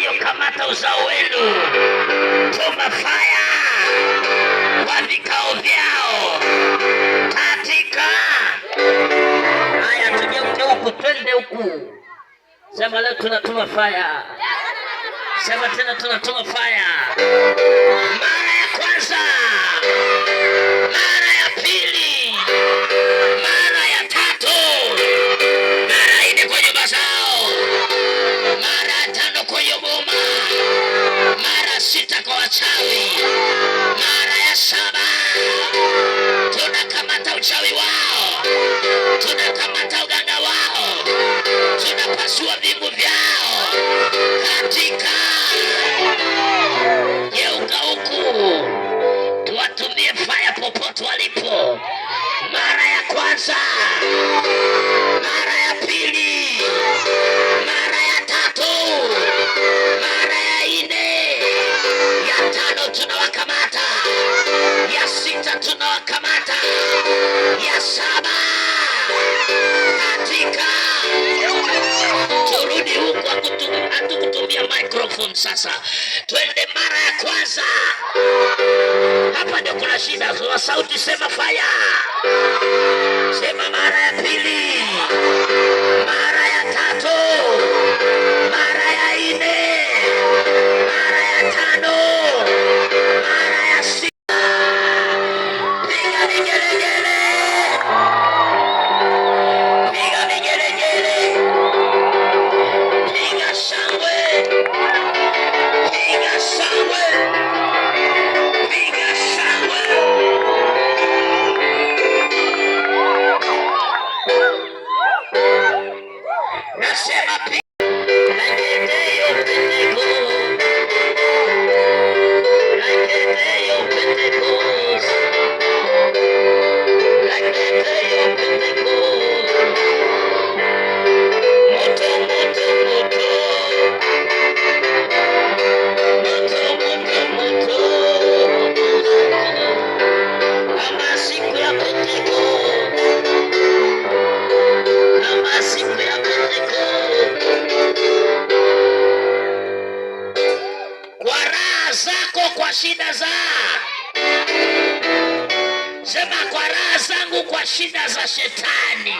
waliokamata uzao wenu, tuma faya kwa vikao vyao katika haya. Tugeuke huku, twende huku. Sema leo tunatuma faya. Sema tena tunatuma faya. Mara ya kwanza, mara ya pili, mara ya tatu, mara ine kwa nyumba zao, mara ya tano kwa boma, mara sita kwa wachawi, mara ya saba tunakamata uchawi wao, tunakamata uganga wao, tunapasua vingu vyao katika geuka huku, tuwatumie faya popote walipo. Mara ya kwanza, mara ya pili, mara ya tatu, mara ya ine, ya tano tunawakamata, ya sita tunawakamata, ya saba katika turudi huku. Hatukutumia microphone sasa. Twende mara ya kwanza. Hapa ndio kuna shida za sauti. Sema faya. Sema mara ya pili, mara ya tatu, mara ya ine, mara ya tano, mara ya sita. Piga vigelegele, piga vigelegele, piga shangwe, piga shangwe, piga shangwe. Nasema piga. Kwa shida za sema, kwa raha zangu, kwa shida za shetani.